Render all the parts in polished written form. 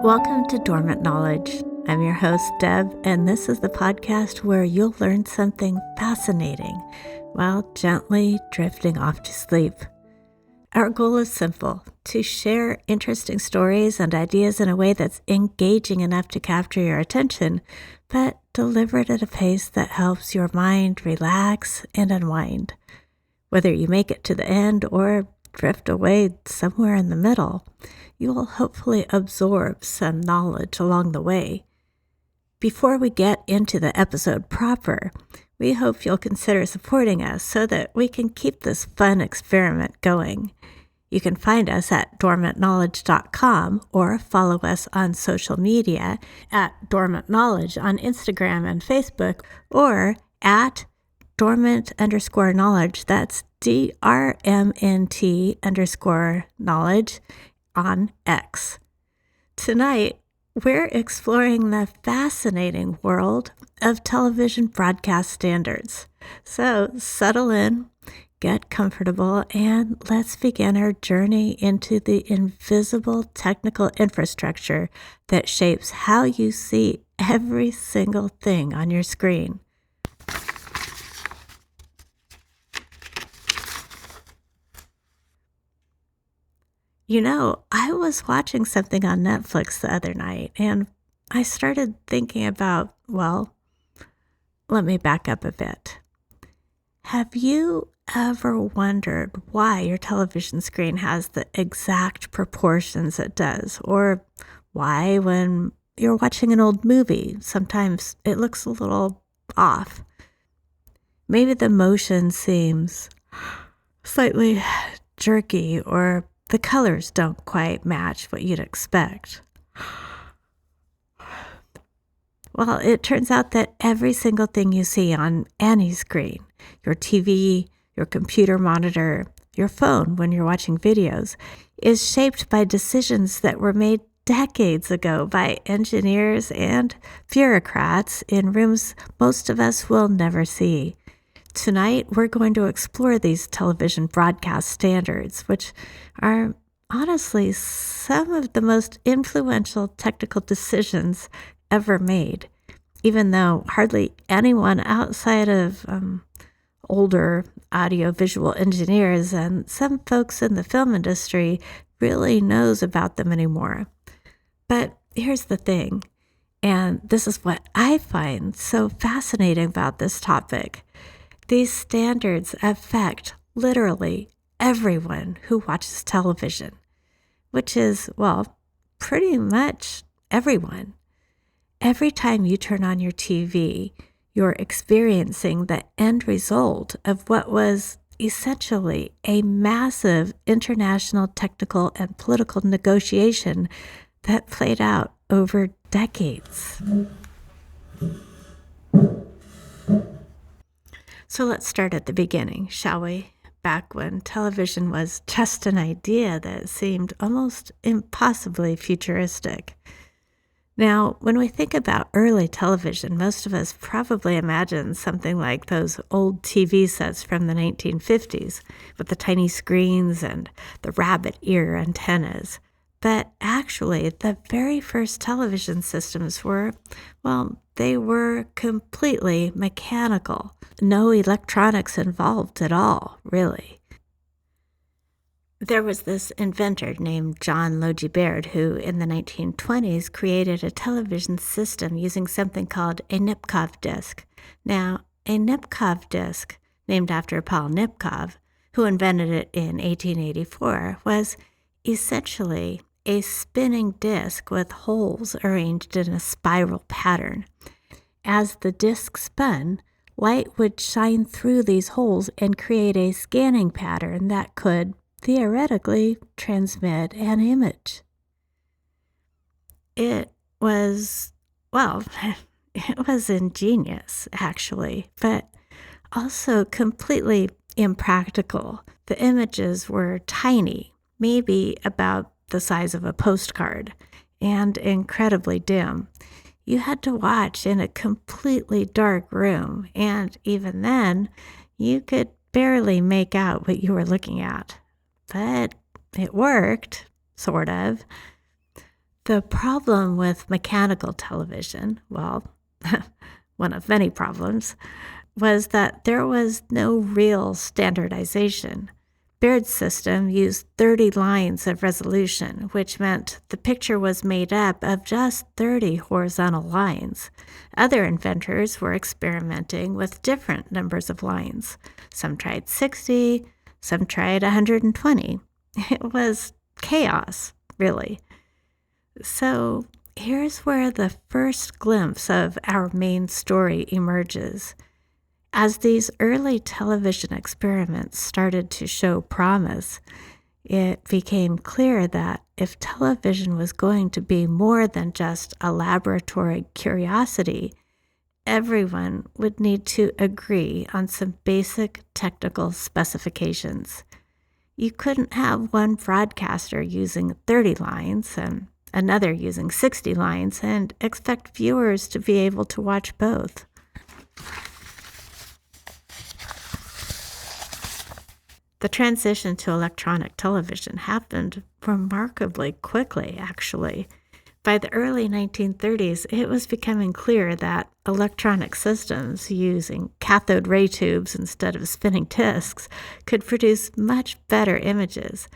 Welcome to Dormant Knowledge. I'm your host, Deb, and this is the podcast where you'll learn something fascinating while gently drifting off to sleep. Our goal is simple: to share interesting stories and ideas in a way that's engaging enough to capture your attention, but delivered at a pace that helps your mind relax and unwind. Whether you make it to the end or drift away somewhere in the middle, you will hopefully absorb some knowledge along the way. Before we get into the episode proper, we hope you'll consider supporting us so that we can keep this fun experiment going. You can find us at dormantknowledge.com or follow us on social media at Dormant Knowledge on Instagram and Facebook, or at dormant_knowledge, that's DRMNT_knowledge on X. Tonight, we're exploring the fascinating world of television broadcast standards. So settle in, get comfortable, and let's begin our journey into the invisible technical infrastructure that shapes how you see every single thing on your screen. You know, I was watching something on Netflix the other night, and I started thinking about, let me back up a bit. Have you ever wondered why your television screen has the exact proportions it does? Or why, when you're watching an old movie, sometimes it looks a little off? Maybe the motion seems slightly jerky, or the colors don't quite match what you'd expect. Well, it turns out that every single thing you see on any screen, your TV, your computer monitor, your phone when you're watching videos, is shaped by decisions that were made decades ago by engineers and bureaucrats in rooms most of us will never see. Tonight, we're going to explore these television broadcast standards, which are honestly some of the most influential technical decisions ever made, even though hardly anyone outside of older audiovisual engineers and some folks in the film industry really knows about them anymore. But here's the thing, and this is what I find so fascinating about this topic. These standards affect literally everyone who watches television, which is, pretty much everyone. Every time you turn on your TV, you're experiencing the end result of what was essentially a massive international technical and political negotiation that played out over decades. So let's start at the beginning, shall we? Back when television was just an idea that seemed almost impossibly futuristic. Now, when we think about early television, most of us probably imagine something like those old TV sets from the 1950s with the tiny screens and the rabbit ear antennas. But actually, the very first television systems were, they were completely mechanical. No electronics involved at all, really. There was this inventor named John Logie Baird who, in the 1920s, created a television system using something called a Nipkow disc. Now, a Nipkow disc, named after Paul Nipkow, who invented it in 1884, was essentially a spinning disc with holes arranged in a spiral pattern. As the disc spun, light would shine through these holes and create a scanning pattern that could theoretically transmit an image. It was ingenious, actually, but also completely impractical. The images were tiny, maybe about the size of a postcard, and incredibly dim. You had to watch in a completely dark room, and even then, you could barely make out what you were looking at. But it worked, sort of. The problem with mechanical television, well, one of many problems, was that there was no real standardization. Baird's system used 30 lines of resolution, which meant the picture was made up of just 30 horizontal lines. Other inventors were experimenting with different numbers of lines. Some tried 60, some tried 120. It was chaos, really. So here's where the first glimpse of our main story emerges. As these early television experiments started to show promise, it became clear that if television was going to be more than just a laboratory curiosity, everyone would need to agree on some basic technical specifications. You couldn't have one broadcaster using 30 lines and another using 60 lines and expect viewers to be able to watch both. The transition to electronic television happened remarkably quickly, actually. By the early 1930s, it was becoming clear that electronic systems using cathode ray tubes instead of spinning discs could produce much better images.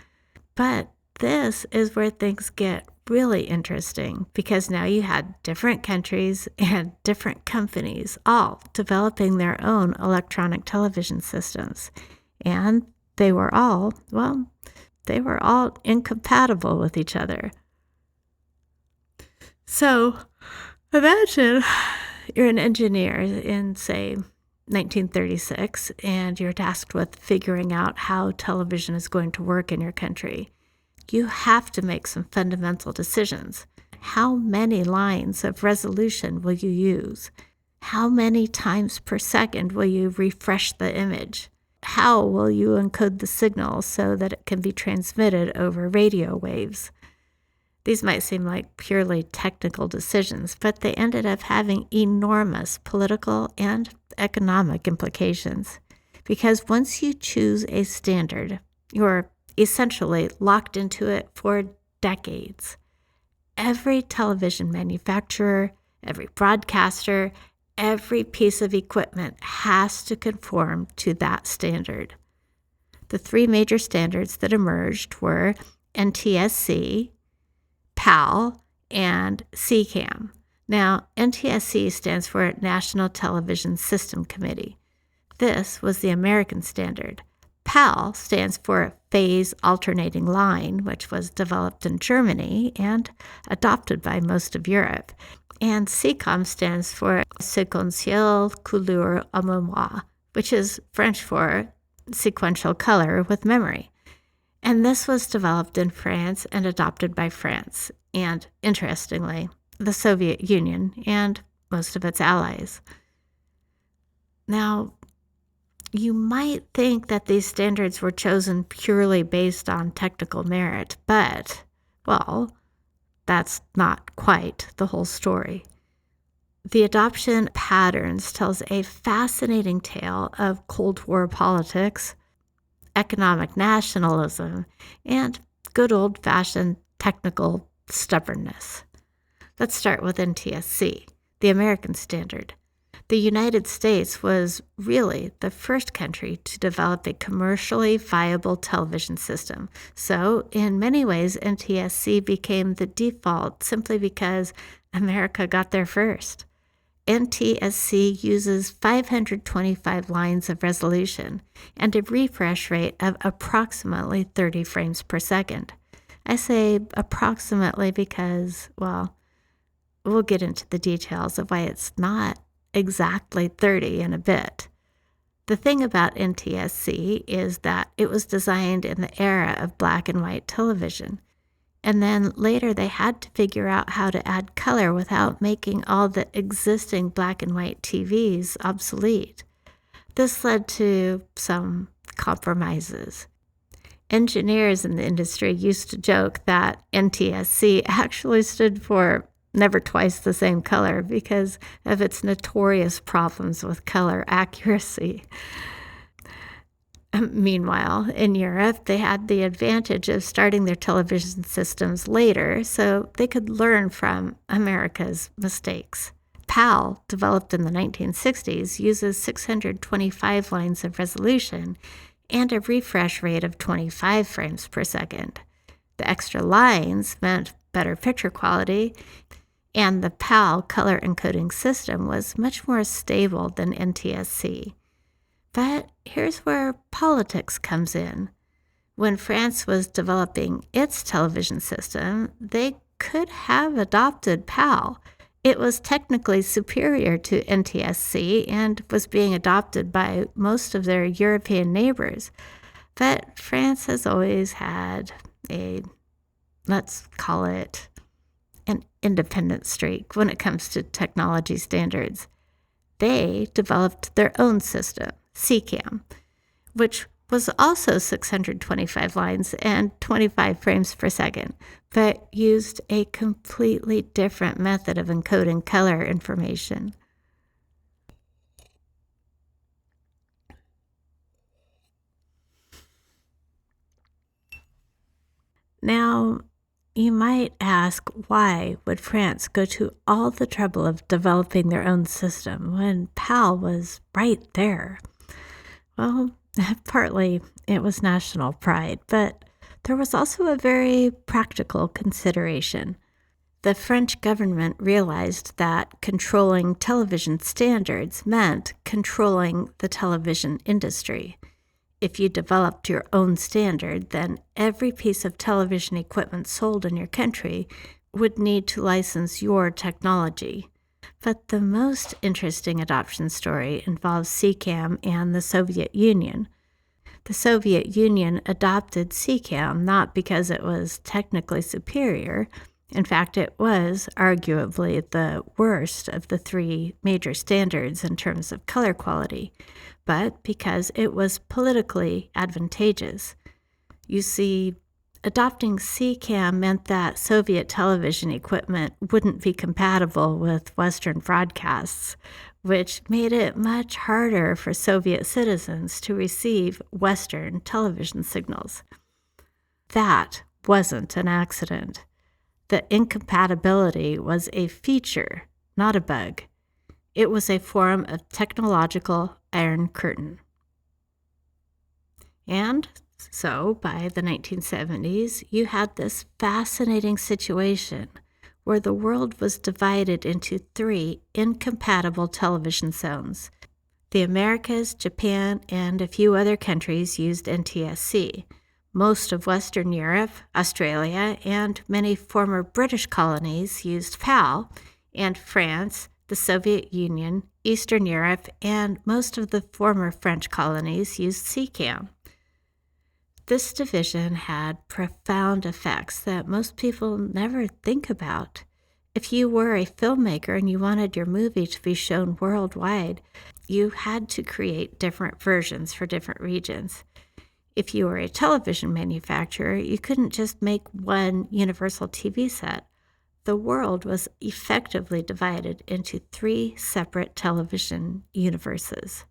But this is where things get really interesting, because now you had different countries and different companies all developing their own electronic television systems. And they were all incompatible with each other. So imagine you're an engineer in, say, 1936, and you're tasked with figuring out how television is going to work in your country. You have to make some fundamental decisions. How many lines of resolution will you use? How many times per second will you refresh the image? How will you encode the signal so that it can be transmitted over radio waves? These might seem like purely technical decisions, but they ended up having enormous political and economic implications. Because once you choose a standard, you're essentially locked into it for decades. Every television manufacturer, every broadcaster, every piece of equipment has to conform to that standard. The three major standards that emerged were NTSC, PAL, and SECAM. Now, NTSC stands for National Television System Committee. This was the American standard. PAL stands for Phase Alternating Line, which was developed in Germany and adopted by most of Europe. And SECAM stands for Sequentielle Couleur à Mémoire, which is French for sequential color with memory. And this was developed in France and adopted by France, and interestingly, the Soviet Union and most of its allies. Now, you might think that these standards were chosen purely based on technical merit, but, well, that's not quite the whole story. The adoption patterns tells a fascinating tale of Cold War politics, economic nationalism, and good old-fashioned technical stubbornness. Let's start with NTSC, the American standard. The United States was really the first country to develop a commercially viable television system. So, in many ways, NTSC became the default simply because America got there first. NTSC uses 525 lines of resolution and a refresh rate of approximately 30 frames per second. I say approximately because, well, we'll get into the details of why it's not exactly 30 in a bit. The thing about NTSC is that it was designed in the era of black and white television. And then later they had to figure out how to add color without making all the existing black and white TVs obsolete. This led to some compromises. Engineers in the industry used to joke that NTSC actually stood for never twice the same color because of its notorious problems with color accuracy. Meanwhile, in Europe, they had the advantage of starting their television systems later, so they could learn from America's mistakes. PAL, developed in the 1960s, uses 625 lines of resolution and a refresh rate of 25 frames per second. The extra lines meant better picture quality, and the PAL color encoding system was much more stable than NTSC. But here's where politics comes in. When France was developing its television system, they could have adopted PAL. It was technically superior to NTSC and was being adopted by most of their European neighbors. But France has always had let's call it an independent streak when it comes to technology standards. They developed their own system, SECAM, which was also 625 lines and 25 frames per second, but used a completely different method of encoding color information. Now, you might ask, why would France go to all the trouble of developing their own system when PAL was right there? Well, partly it was national pride, but there was also a very practical consideration. The French government realized that controlling television standards meant controlling the television industry. If you developed your own standard, then every piece of television equipment sold in your country would need to license your technology. But the most interesting adoption story involves SECAM and the Soviet Union. The Soviet Union adopted SECAM not because it was technically superior. In fact, it was arguably the worst of the three major standards in terms of color quality, but because it was politically advantageous. You see, adopting SECAM meant that Soviet television equipment wouldn't be compatible with Western broadcasts, which made it much harder for Soviet citizens to receive Western television signals. That wasn't an accident. The incompatibility was a feature, not a bug. It was a form of technological Iron Curtain. And so, by the 1970s, you had this fascinating situation where the world was divided into three incompatible television zones. The Americas, Japan, and a few other countries used NTSC. Most of Western Europe, Australia, and many former British colonies used PAL, and France, the Soviet Union, Eastern Europe, and most of the former French colonies used SECAM. This division had profound effects that most people never think about. If you were a filmmaker and you wanted your movie to be shown worldwide, you had to create different versions for different regions. If you were a television manufacturer, you couldn't just make one universal TV set. The world was effectively divided into three separate television universes.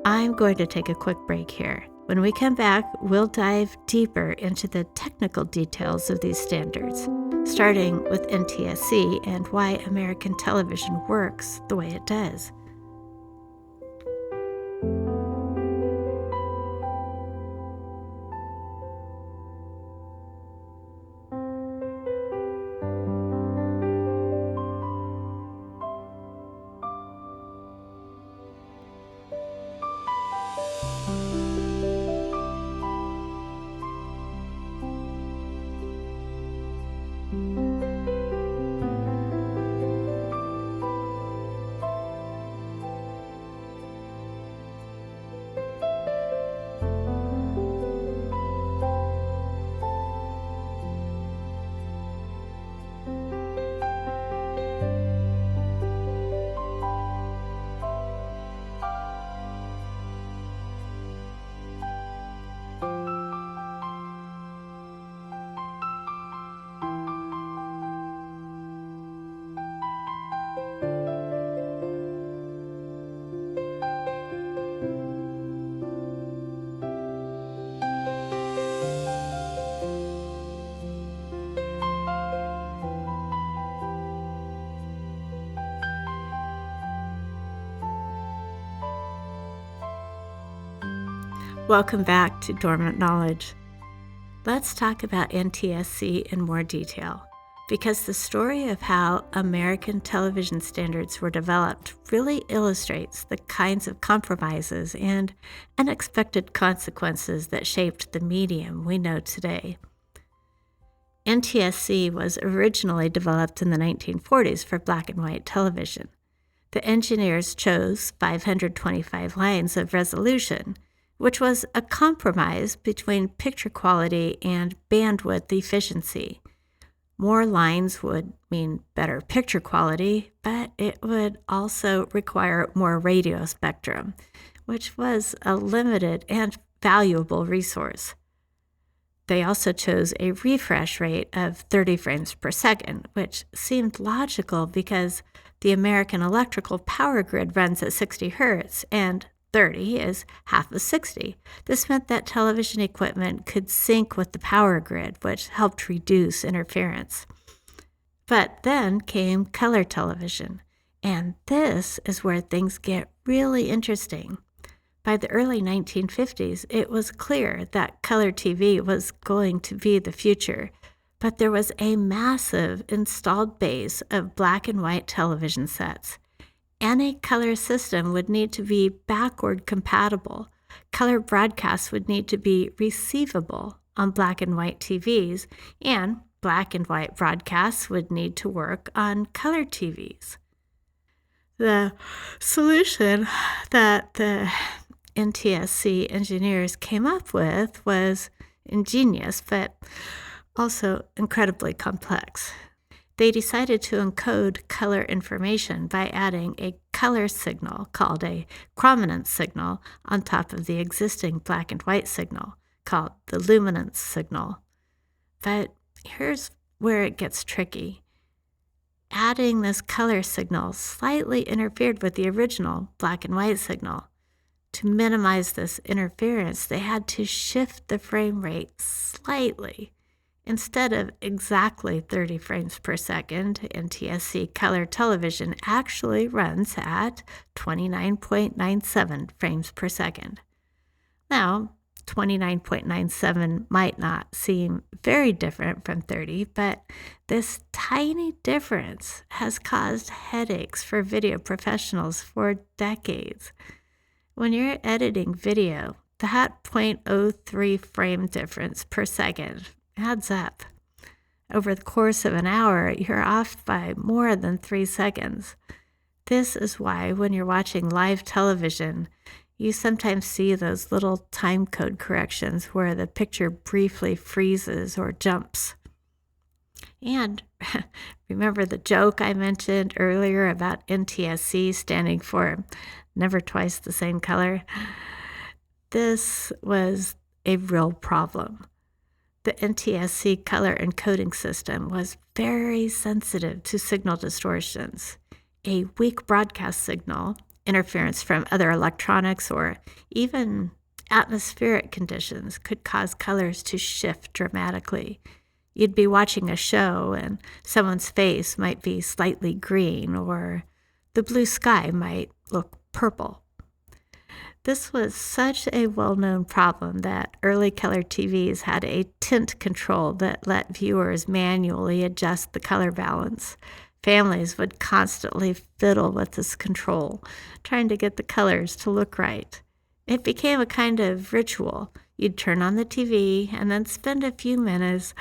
I'm going to take a quick break here. When we come back, we'll dive deeper into the technical details of these standards, starting with NTSC and why American television works the way it does. Welcome back to Dormant Knowledge. Let's talk about NTSC in more detail, because the story of how American television standards were developed really illustrates the kinds of compromises and unexpected consequences that shaped the medium we know today. NTSC was originally developed in the 1940s for black and white television. The engineers chose 525 lines of resolution, which was a compromise between picture quality and bandwidth efficiency. More lines would mean better picture quality, but it would also require more radio spectrum, which was a limited and valuable resource. They also chose a refresh rate of 30 frames per second, which seemed logical because the American electrical power grid runs at 60 hertz, and 30 is half of 60. This meant that television equipment could sync with the power grid, which helped reduce interference. But then came color television, and this is where things get really interesting. By the early 1950s, it was clear that color TV was going to be the future, but there was a massive installed base of black and white television sets. Any color system would need to be backward compatible. Color broadcasts would need to be receivable on black and white TVs, and black and white broadcasts would need to work on color TVs. The solution that the NTSC engineers came up with was ingenious, but also incredibly complex. They decided to encode color information by adding a color signal called a chrominance signal on top of the existing black and white signal called the luminance signal. But here's where it gets tricky. Adding this color signal slightly interfered with the original black and white signal. To minimize this interference, they had to shift the frame rate slightly. Instead of exactly 30 frames per second, NTSC color television actually runs at 29.97 frames per second. Now, 29.97 might not seem very different from 30, but this tiny difference has caused headaches for video professionals for decades. When you're editing video, that 0.03 frame difference per second adds up. Over the course of an hour, you're off by more than 3 seconds. This is why when you're watching live television, you sometimes see those little time code corrections where the picture briefly freezes or jumps. And remember the joke I mentioned earlier about NTSC standing for never twice the same color? This was a real problem. The NTSC color encoding system was very sensitive to signal distortions. A weak broadcast signal, interference from other electronics, or even atmospheric conditions could cause colors to shift dramatically. You'd be watching a show and someone's face might be slightly green, or the blue sky might look purple. This was such a well-known problem that early color TVs had a tint control that let viewers manually adjust the color balance. Families would constantly fiddle with this control, trying to get the colors to look right. It became a kind of ritual. You'd turn on the TV and then spend a few minutes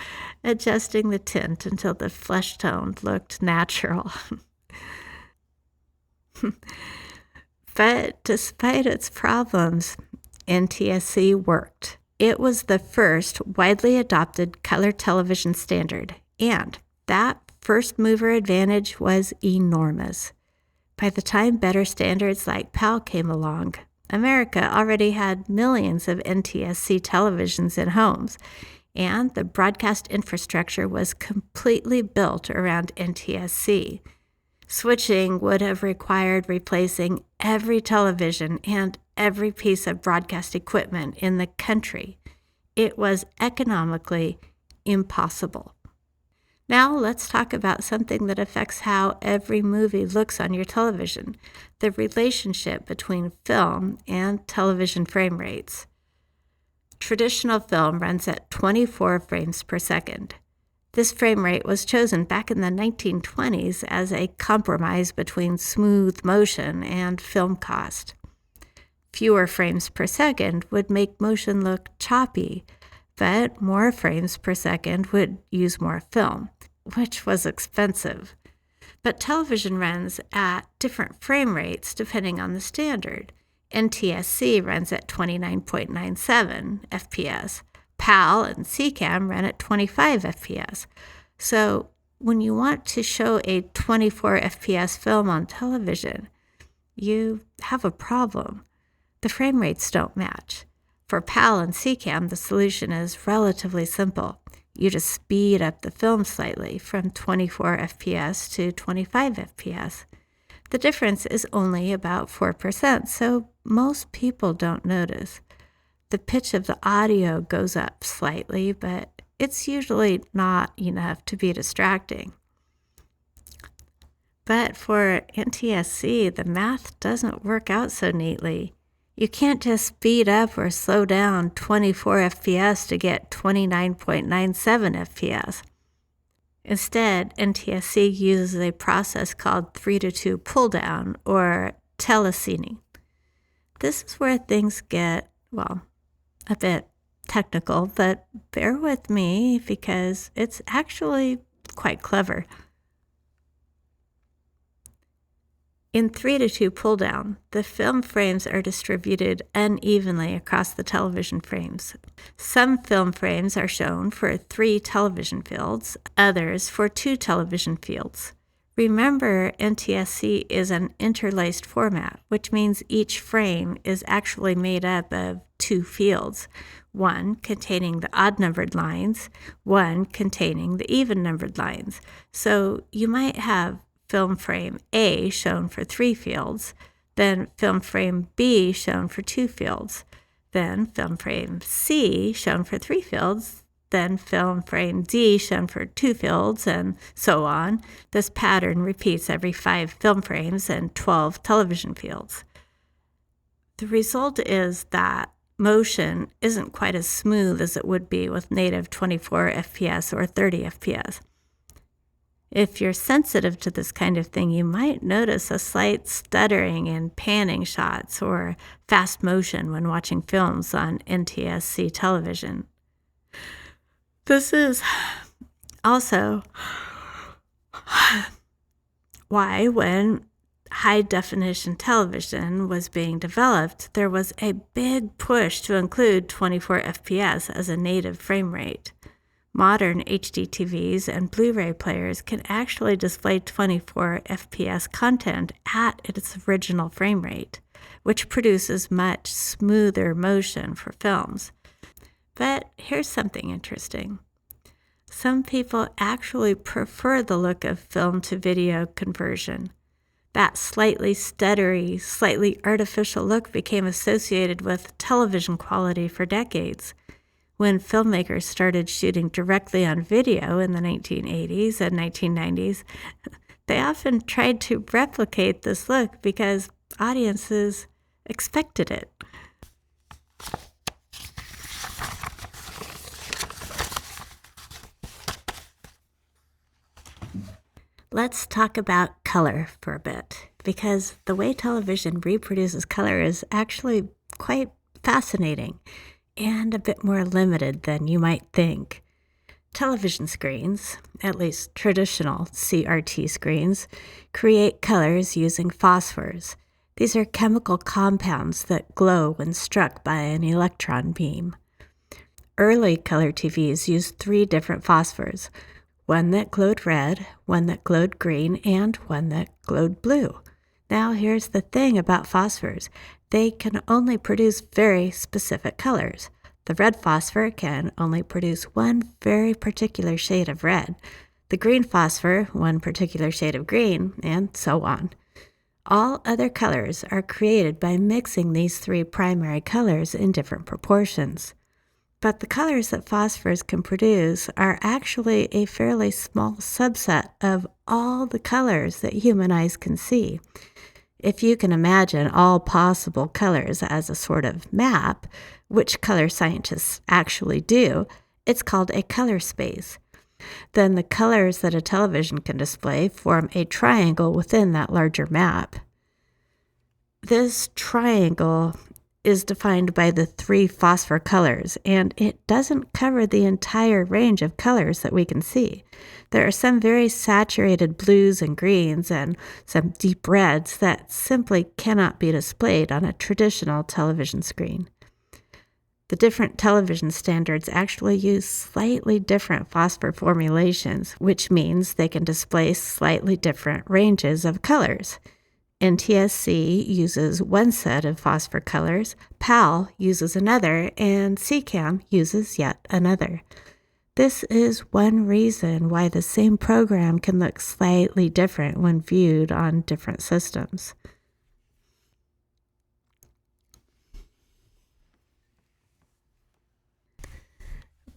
adjusting the tint until the flesh tone looked natural. But despite its problems, NTSC worked. It was the first widely adopted color television standard, and that first mover advantage was enormous. By the time better standards like PAL came along, America already had millions of NTSC televisions in homes, and the broadcast infrastructure was completely built around NTSC. Switching would have required replacing every television and every piece of broadcast equipment in the country. It was economically impossible. Now let's talk about something that affects how every movie looks on your television, the relationship between film and television frame rates. Traditional film runs at 24 frames per second. This frame rate was chosen back in the 1920s as a compromise between smooth motion and film cost. Fewer frames per second would make motion look choppy, but more frames per second would use more film, which was expensive. But television runs at different frame rates depending on the standard. NTSC runs at 29.97 FPS. PAL and SECAM run at 25 FPS. So when you want to show a 24 FPS film on television, you have a problem. The frame rates don't match. For PAL and SECAM, the solution is relatively simple. You just speed up the film slightly from 24 FPS to 25 FPS. The difference is only about 4%, so most people don't notice. The pitch of the audio goes up slightly, but it's usually not enough to be distracting. But for NTSC, the math doesn't work out so neatly. You can't just speed up or slow down 24 FPS to get 29.97 FPS. Instead, NTSC uses a process called 3:2 pull-down, or telecine. This is where things get, a bit technical, but bear with me because it's actually quite clever. In 3:2 pull-down, the film frames are distributed unevenly across the television frames. Some film frames are shown for 3 television fields, others for 2 television fields. Remember, NTSC is an interlaced format, which means each frame is actually made up of 2 fields, one containing the odd-numbered lines, one containing the even-numbered lines. So you might have film frame A shown for 3 fields, then film frame B shown for 2 fields, then film frame C shown for 3 fields, then film frame D shown for 2 fields, and so on. This pattern repeats every 5 film frames and 12 television fields. The result is that motion isn't quite as smooth as it would be with native 24 FPS or 30 FPS. If you're sensitive to this kind of thing, you might notice a slight stuttering in panning shots or fast motion when watching films on NTSC television. This is also why, when high-definition television was being developed, there was a big push to include 24 FPS as a native frame rate. Modern HD TVs and Blu-ray players can actually display 24 FPS content at its original frame rate, which produces much smoother motion for films. But here's something interesting. Some people actually prefer the look of film to video conversion. That slightly stuttery, slightly artificial look became associated with television quality for decades. When filmmakers started shooting directly on video in the 1980s and 1990s, they often tried to replicate this look because audiences expected it. Let's talk about color for a bit, because the way television reproduces color is actually quite fascinating and a bit more limited than you might think. Television screens, at least traditional CRT screens, create colors using phosphors. These are chemical compounds that glow when struck by an electron beam. Early color TVs used 3 different phosphors, one that glowed red, one that glowed green, and one that glowed blue. Now here's the thing about phosphors. They can only produce very specific colors. The red phosphor can only produce one very particular shade of red, the green phosphor one particular shade of green, and so on. All other colors are created by mixing these 3 primary colors in different proportions. But the colors that phosphors can produce are actually a fairly small subset of all the colors that human eyes can see. If you can imagine all possible colors as a sort of map, which color scientists actually do, it's called a color space. Then the colors that a television can display form a triangle within that larger map. This triangle is defined by the 3 phosphor colors, and it doesn't cover the entire range of colors that we can see. There are some very saturated blues and greens and some deep reds that simply cannot be displayed on a traditional television screen. The different television standards actually use slightly different phosphor formulations, which means they can display slightly different ranges of colors. NTSC uses one set of phosphor colors, PAL uses another, and SECAM uses yet another. This is one reason why the same program can look slightly different when viewed on different systems.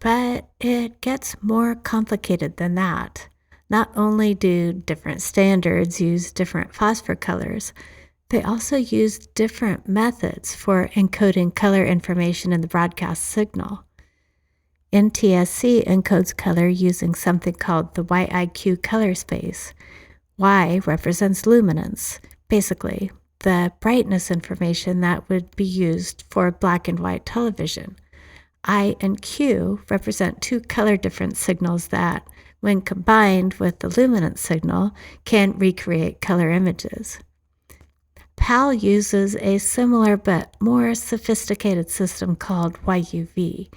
But it gets more complicated than that. Not only do different standards use different phosphor colors, they also use different methods for encoding color information in the broadcast signal. NTSC encodes color using something called the YIQ color space. Y represents luminance, basically the brightness information that would be used for black and white television. I and Q represent 2 color difference signals that, when combined with the luminance signal, can recreate color images. PAL uses a similar but more sophisticated system called YUV.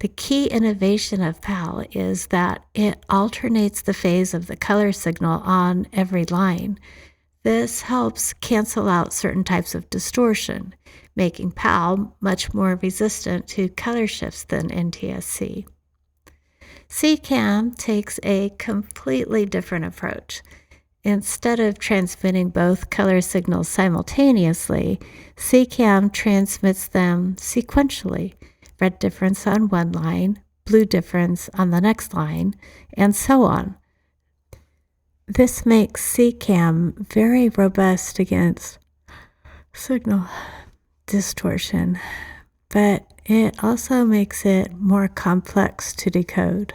The key innovation of PAL is that it alternates the phase of the color signal on every line. This helps cancel out certain types of distortion, making PAL much more resistant to color shifts than NTSC. SECAM takes a completely different approach. Instead of transmitting both color signals simultaneously, SECAM transmits them sequentially, red difference on one line, blue difference on the next line, and so on. This makes SECAM very robust against signal distortion, but it also makes it more complex to decode.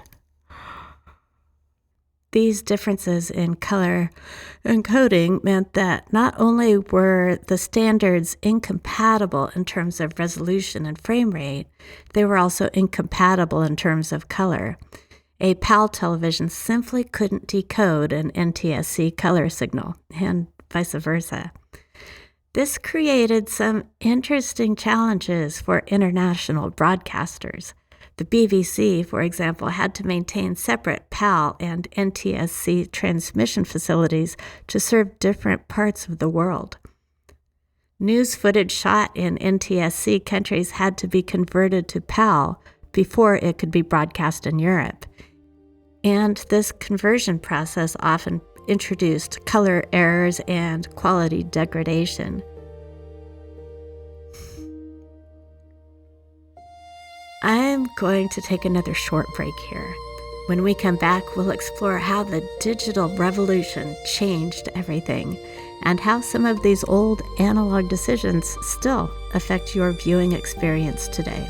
These differences in color encoding meant that not only were the standards incompatible in terms of resolution and frame rate, they were also incompatible in terms of color. A PAL television simply couldn't decode an NTSC color signal, and vice versa. This created some interesting challenges for international broadcasters. The BBC, for example, had to maintain separate PAL and NTSC transmission facilities to serve different parts of the world. News footage shot in NTSC countries had to be converted to PAL before it could be broadcast in Europe. And this conversion process often introduced color errors and quality degradation. I'm going to take another short break here. When we come back, we'll explore how the digital revolution changed everything and how some of these old analog decisions still affect your viewing experience today.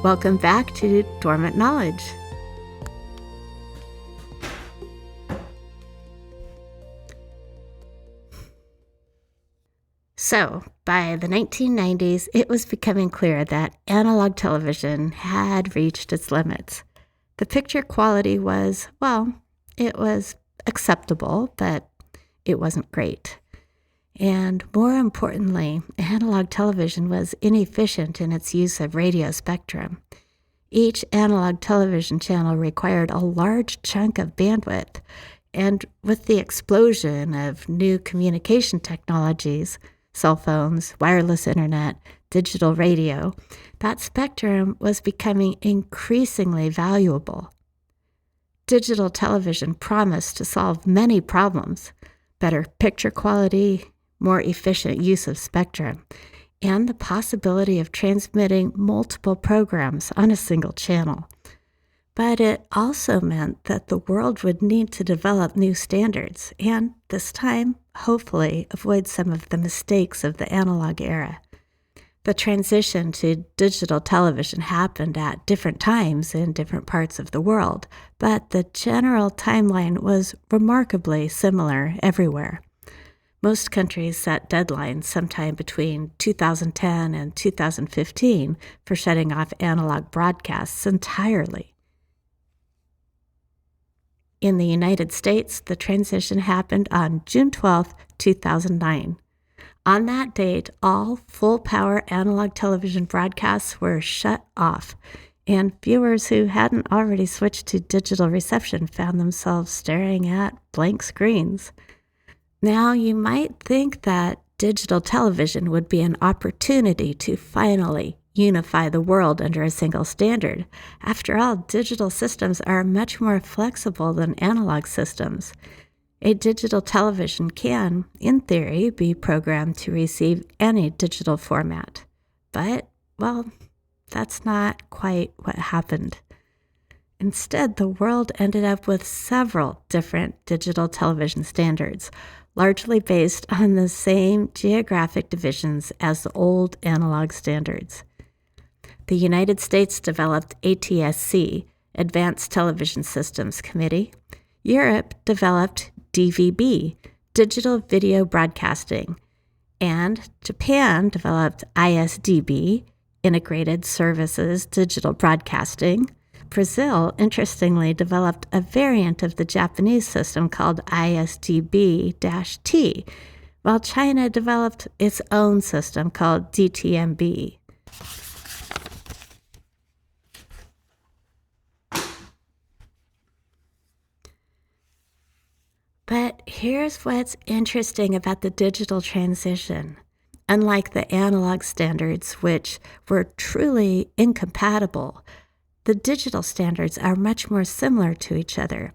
Welcome back to Dormant Knowledge. So, by the 1990s, it was becoming clear that analog television had reached its limits. The picture quality was, it was acceptable, but it wasn't great. And more importantly, analog television was inefficient in its use of radio spectrum. Each analog television channel required a large chunk of bandwidth, and with the explosion of new communication technologies, cell phones, wireless internet, digital radio, that spectrum was becoming increasingly valuable. Digital television promised to solve many problems: better picture quality, more efficient use of spectrum, and the possibility of transmitting multiple programs on a single channel. But it also meant that the world would need to develop new standards and, this time, hopefully avoid some of the mistakes of the analog era. The transition to digital television happened at different times in different parts of the world, but the general timeline was remarkably similar everywhere. Most countries set deadlines sometime between 2010 and 2015 for shutting off analog broadcasts entirely. In the United States, the transition happened on June 12, 2009. On that date, all full-power analog television broadcasts were shut off, and viewers who hadn't already switched to digital reception found themselves staring at blank screens. Now, you might think that digital television would be an opportunity to finally unify the world under a single standard. After all, digital systems are much more flexible than analog systems. A digital television can, in theory, be programmed to receive any digital format. But, well, that's not quite what happened. Instead, the world ended up with several different digital television standards, largely based on the same geographic divisions as the old analog standards. The United States developed NTSC, Advanced Television Systems Committee. Europe developed DVB, Digital Video Broadcasting, and Japan developed ISDB, Integrated Services Digital Broadcasting. Brazil, interestingly, developed a variant of the Japanese system called ISDB-T, while China developed its own system called DTMB. But here's what's interesting about the digital transition. Unlike the analog standards, which were truly incompatible, the digital standards are much more similar to each other.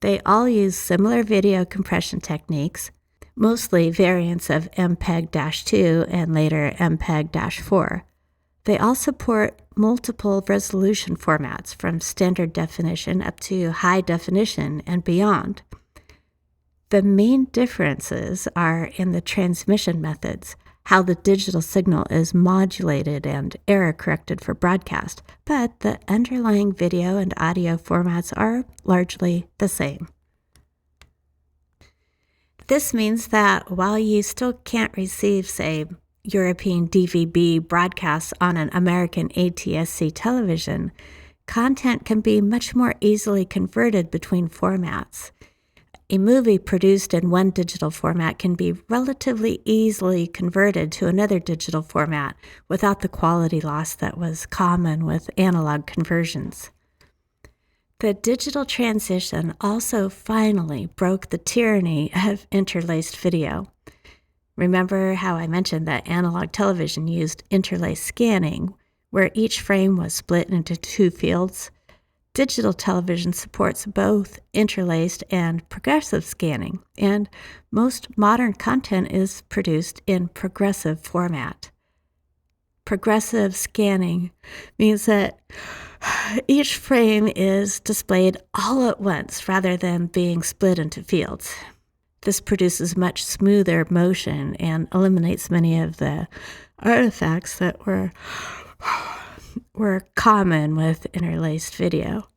They all use similar video compression techniques, mostly variants of MPEG-2 and later MPEG-4. They all support multiple resolution formats from standard definition up to high definition and beyond. The main differences are in the transmission methods, how the digital signal is modulated and error-corrected for broadcast, but the underlying video and audio formats are largely the same. This means that while you still can't receive, say, European DVB broadcasts on an American NTSC television, content can be much more easily converted between formats. A movie produced in one digital format can be relatively easily converted to another digital format without the quality loss that was common with analog conversions. The digital transition also finally broke the tyranny of interlaced video. Remember how I mentioned that analog television used interlaced scanning, where each frame was split into two fields? Digital television supports both interlaced and progressive scanning, and most modern content is produced in progressive format. Progressive scanning means that each frame is displayed all at once rather than being split into fields. This produces much smoother motion and eliminates many of the artifacts that were common with interlaced video.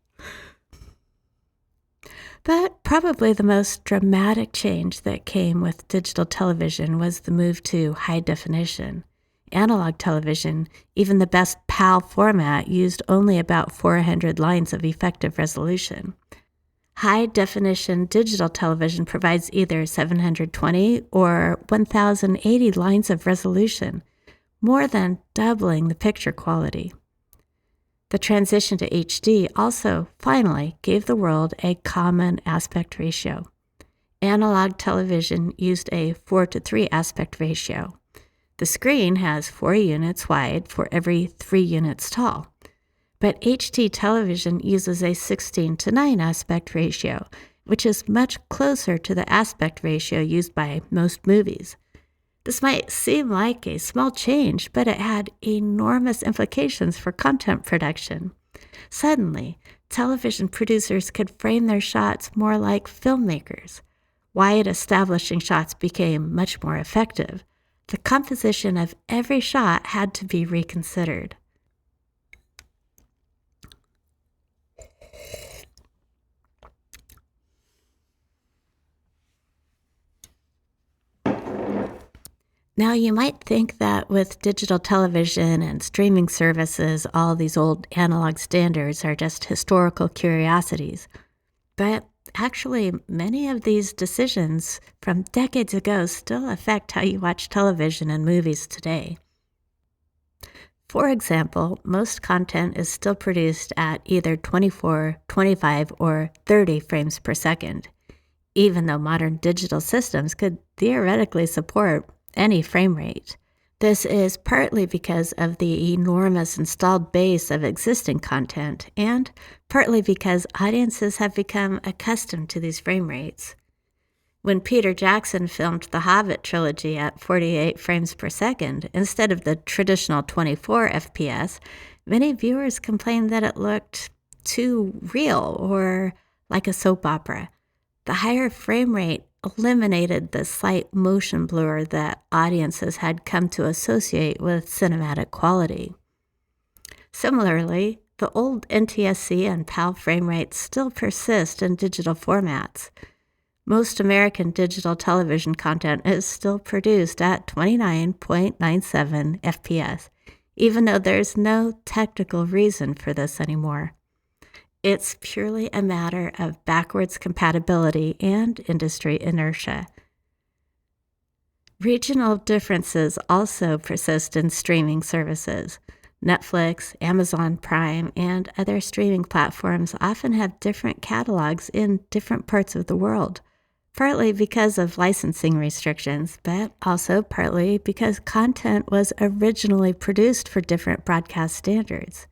But probably the most dramatic change that came with digital television was the move to high definition. Analog television, even the best PAL format, used only about 400 lines of effective resolution. High-definition digital television provides either 720 or 1080 lines of resolution, more than doubling the picture quality. The transition to HD also finally gave the world a common aspect ratio. Analog television used a 4:3 aspect ratio. The screen has 4 units wide for every 3 units tall. But HD television uses a 16:9 aspect ratio, which is much closer to the aspect ratio used by most movies. This might seem like a small change, but it had enormous implications for content production. Suddenly, television producers could frame their shots more like filmmakers. Wide establishing shots became much more effective. The composition of every shot had to be reconsidered. Now, you might think that with digital television and streaming services, all these old analog standards are just historical curiosities. But actually, many of these decisions from decades ago still affect how you watch television and movies today. For example, most content is still produced at either 24, 25, or 30 frames per second, even though modern digital systems could theoretically support any frame rate. This is partly because of the enormous installed base of existing content, and partly because audiences have become accustomed to these frame rates. When Peter Jackson filmed the Hobbit trilogy at 48 frames per second instead of the traditional 24 FPS, many viewers complained that it looked too real or like a soap opera. The higher frame rate eliminated the slight motion blur that audiences had come to associate with cinematic quality. Similarly, the old NTSC and PAL frame rates still persist in digital formats. Most American digital television content is still produced at 29.97 FPS, even though there's no technical reason for this anymore. It's purely a matter of backwards compatibility and industry inertia. Regional differences also persist in streaming services. Netflix, Amazon Prime, and other streaming platforms often have different catalogs in different parts of the world, partly because of licensing restrictions, but also partly because content was originally produced for different broadcast standards.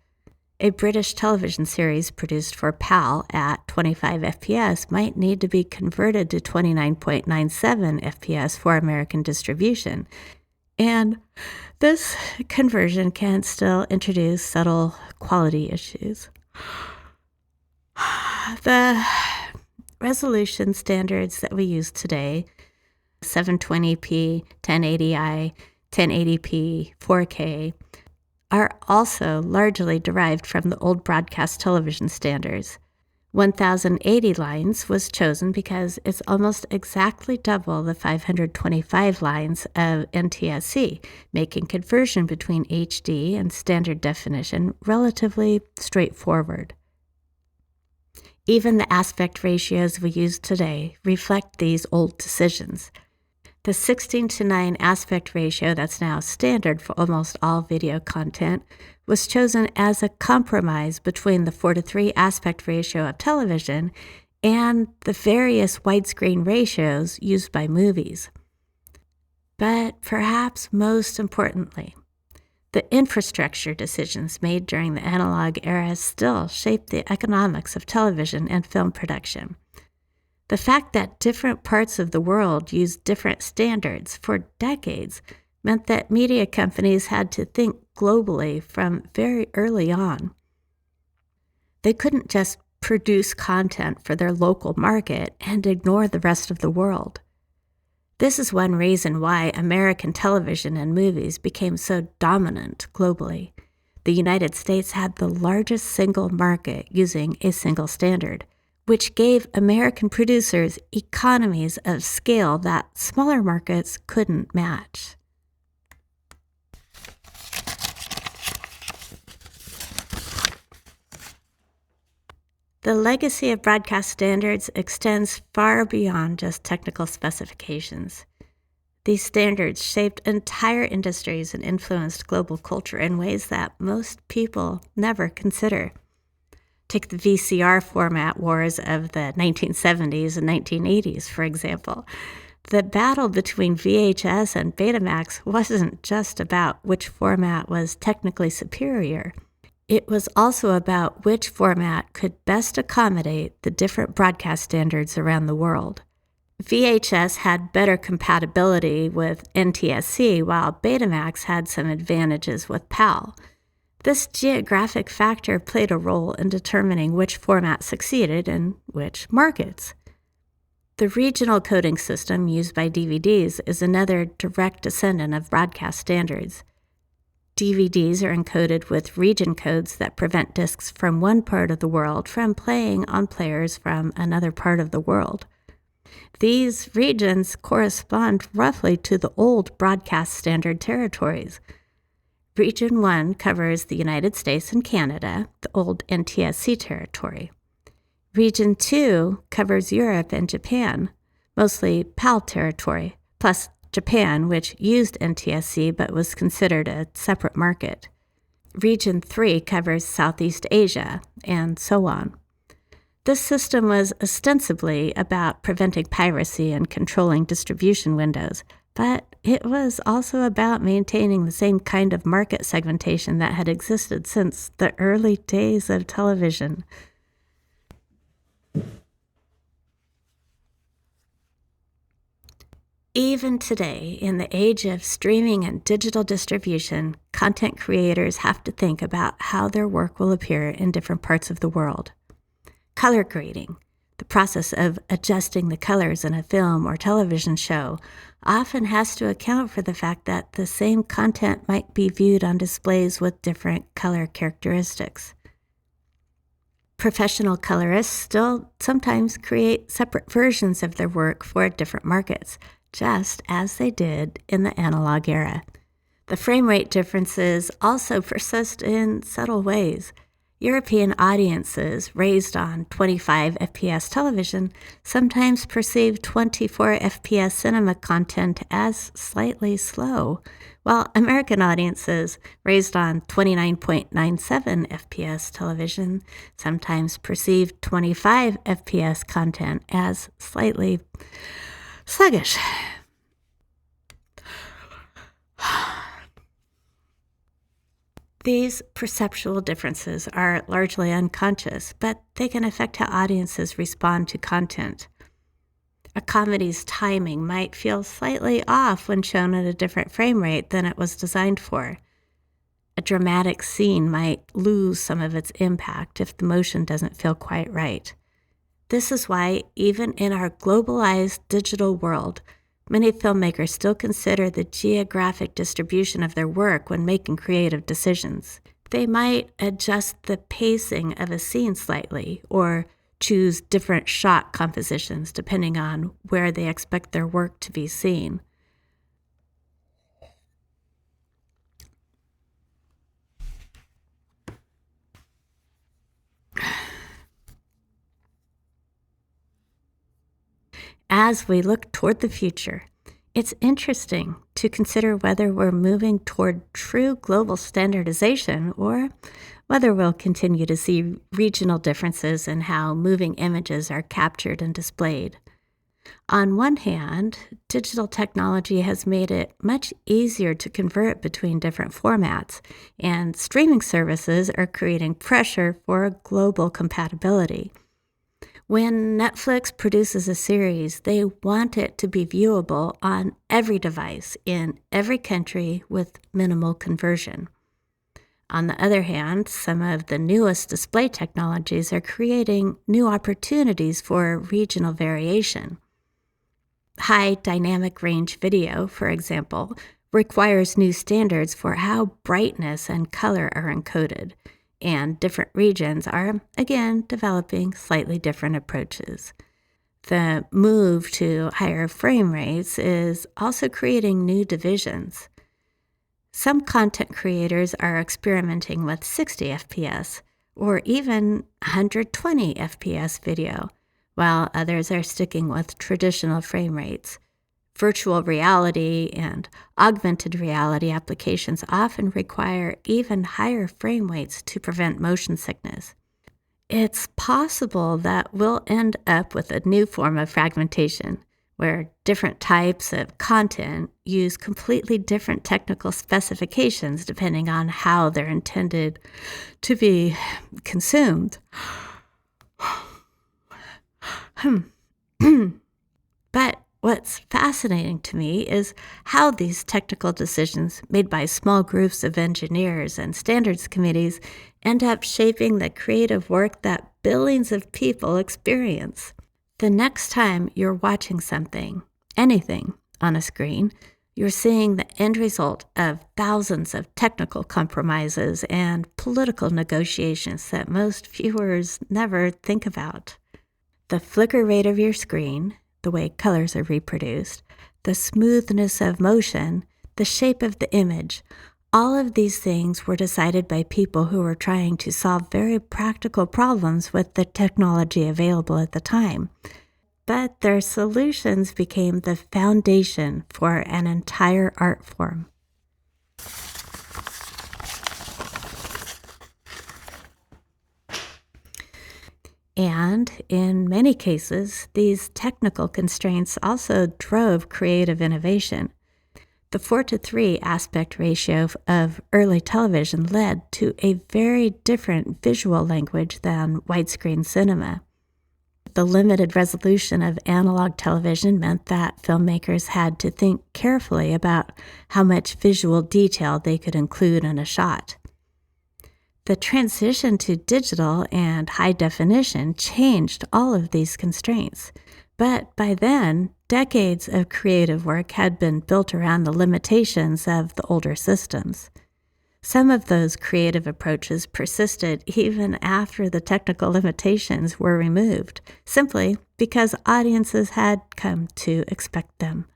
A British television series produced for PAL at 25 FPS might need to be converted to 29.97 FPS for American distribution, and this conversion can still introduce subtle quality issues. The resolution standards that we use today, 720p, 1080i, 1080p, 4K, are also largely derived from the old broadcast television standards. 1080 lines was chosen because it's almost exactly double the 525 lines of NTSC, making conversion between HD and standard definition relatively straightforward. Even the aspect ratios we use today reflect these old decisions. The 16:9 aspect ratio that's now standard for almost all video content was chosen as a compromise between the 4:3 aspect ratio of television and the various widescreen ratios used by movies. But perhaps most importantly, the infrastructure decisions made during the analog era still shape the economics of television and film production. The fact that different parts of the world used different standards for decades meant that media companies had to think globally from very early on. They couldn't just produce content for their local market and ignore the rest of the world. This is one reason why American television and movies became so dominant globally. The United States had the largest single market using a single standard, which gave American producers economies of scale that smaller markets couldn't match. The legacy of broadcast standards extends far beyond just technical specifications. These standards shaped entire industries and influenced global culture in ways that most people never consider. Take the VCR format wars of the 1970s and 1980s, for example. The battle between VHS and Betamax wasn't just about which format was technically superior. It was also about which format could best accommodate the different broadcast standards around the world. VHS had better compatibility with NTSC, while Betamax had some advantages with PAL. This geographic factor played a role in determining which format succeeded in which markets. The regional coding system used by DVDs is another direct descendant of broadcast standards. DVDs are encoded with region codes that prevent discs from one part of the world from playing on players from another part of the world. These regions correspond roughly to the old broadcast standard territories. Region 1 covers the United States and Canada, the old NTSC territory. Region 2 covers Europe and Japan, mostly PAL territory, plus Japan, which used NTSC but was considered a separate market. Region 3 covers Southeast Asia, and so on. This system was ostensibly about preventing piracy and controlling distribution windows, but it was also about maintaining the same kind of market segmentation that had existed since the early days of television. Even today, in the age of streaming and digital distribution, content creators have to think about how their work will appear in different parts of the world. Color grading, the process of adjusting the colors in a film or television show, often has to account for the fact that the same content might be viewed on displays with different color characteristics. Professional colorists still sometimes create separate versions of their work for different markets, just as they did in the analog era. The frame rate differences also persist in subtle ways. European audiences raised on 25 FPS television sometimes perceive 24 FPS cinema content as slightly slow, while American audiences raised on 29.97 FPS television sometimes perceive 25 FPS content as slightly sluggish. These perceptual differences are largely unconscious, but they can affect how audiences respond to content. A comedy's timing might feel slightly off when shown at a different frame rate than it was designed for. A dramatic scene might lose some of its impact if the motion doesn't feel quite right. This is why, even in our globalized digital world, many filmmakers still consider the geographic distribution of their work when making creative decisions. They might adjust the pacing of a scene slightly or choose different shot compositions depending on where they expect their work to be seen. As we look toward the future, it's interesting to consider whether we're moving toward true global standardization or whether we'll continue to see regional differences in how moving images are captured and displayed. On one hand, digital technology has made it much easier to convert between different formats, and streaming services are creating pressure for global compatibility. When Netflix produces a series, they want it to be viewable on every device in every country with minimal conversion. On the other hand, some of the newest display technologies are creating new opportunities for regional variation. High dynamic range video, for example, requires new standards for how brightness and color are encoded, and different regions are, again, developing slightly different approaches. The move to higher frame rates is also creating new divisions. Some content creators are experimenting with 60 FPS or even 120 FPS video, while others are sticking with traditional frame rates. Virtual reality and augmented reality applications often require even higher frame rates to prevent motion sickness. It's possible that we'll end up with a new form of fragmentation, where different types of content use completely different technical specifications depending on how they're intended to be consumed. But what's fascinating to me is how these technical decisions made by small groups of engineers and standards committees end up shaping the creative work that billions of people experience. The next time you're watching something, anything, on a screen, you're seeing the end result of thousands of technical compromises and political negotiations that most viewers never think about. The flicker rate of your screen, the way colors are reproduced, the smoothness of motion, the shape of the image, all of these things were decided by people who were trying to solve very practical problems with the technology available at the time. But their solutions became the foundation for an entire art form. And in many cases, these technical constraints also drove creative innovation. The 4:3 aspect ratio of early television led to a very different visual language than widescreen cinema. The limited resolution of analog television meant that filmmakers had to think carefully about how much visual detail they could include in a shot. The transition to digital and high definition changed all of these constraints, but by then, decades of creative work had been built around the limitations of the older systems. Some of those creative approaches persisted even after the technical limitations were removed, simply because audiences had come to expect them.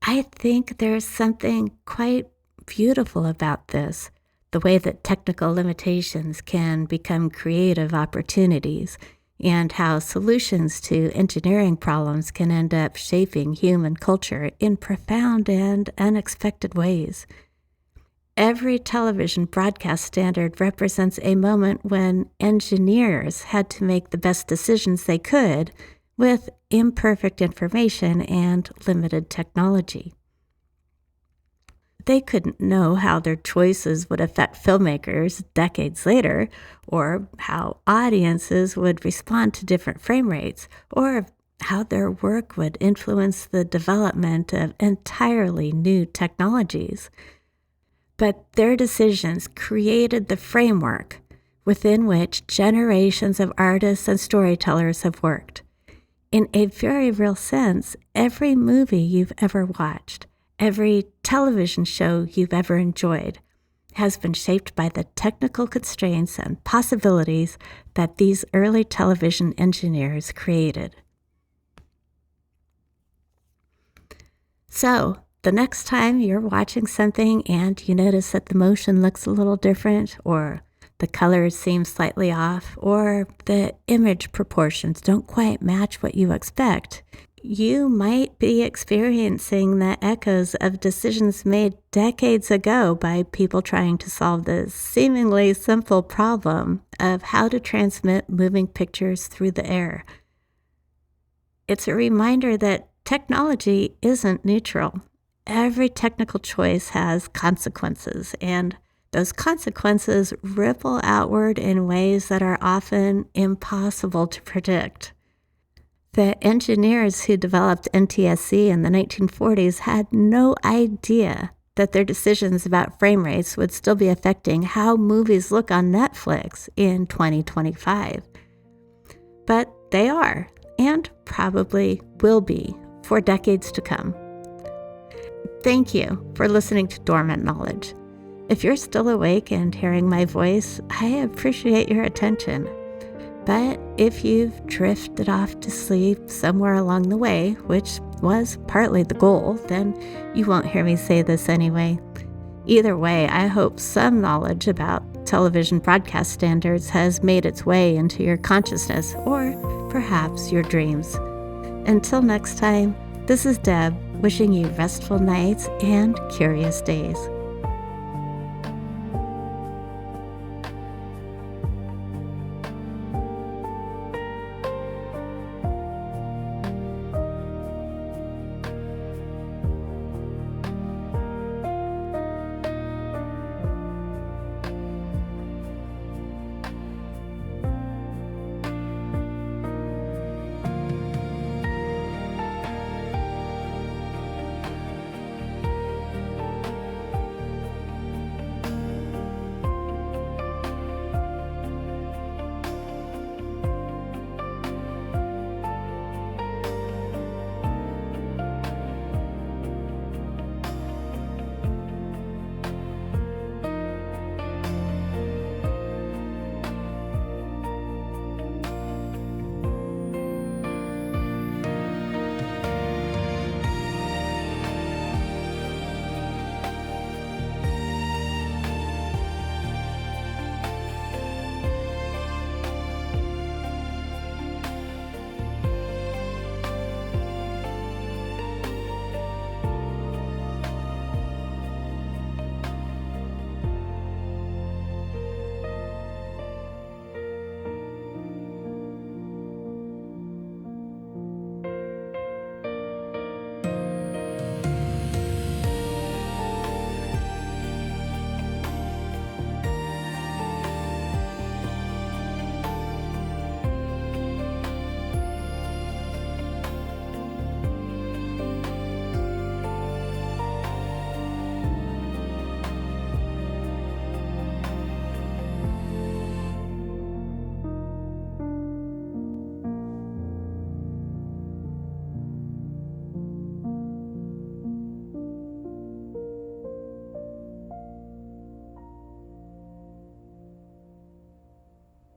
I think there's something quite beautiful about this, the way that technical limitations can become creative opportunities, and how solutions to engineering problems can end up shaping human culture in profound and unexpected ways. Every television broadcast standard represents a moment when engineers had to make the best decisions they could with imperfect information and limited technology. They couldn't know how their choices would affect filmmakers decades later, or how audiences would respond to different frame rates, or how their work would influence the development of entirely new technologies. But their decisions created the framework within which generations of artists and storytellers have worked. In a very real sense, every movie you've ever watched, every television show you've ever enjoyed has been shaped by the technical constraints and possibilities that these early television engineers created. So, the next time you're watching something and you notice that the motion looks a little different, or the colors seem slightly off, or the image proportions don't quite match what you expect, you might be experiencing the echoes of decisions made decades ago by people trying to solve the seemingly simple problem of how to transmit moving pictures through the air. It's a reminder that technology isn't neutral. Every technical choice has consequences, and those consequences ripple outward in ways that are often impossible to predict. The engineers who developed NTSC in the 1940s had no idea that their decisions about frame rates would still be affecting how movies look on Netflix in 2025. But they are, and probably will be, for decades to come. Thank you for listening to Dormant Knowledge. If you're still awake and hearing my voice, I appreciate your attention. But if you've drifted off to sleep somewhere along the way, which was partly the goal, then you won't hear me say this anyway. Either way, I hope some knowledge about television broadcast standards has made its way into your consciousness, or perhaps your dreams. Until next time, This is Deb, wishing you restful nights and curious days.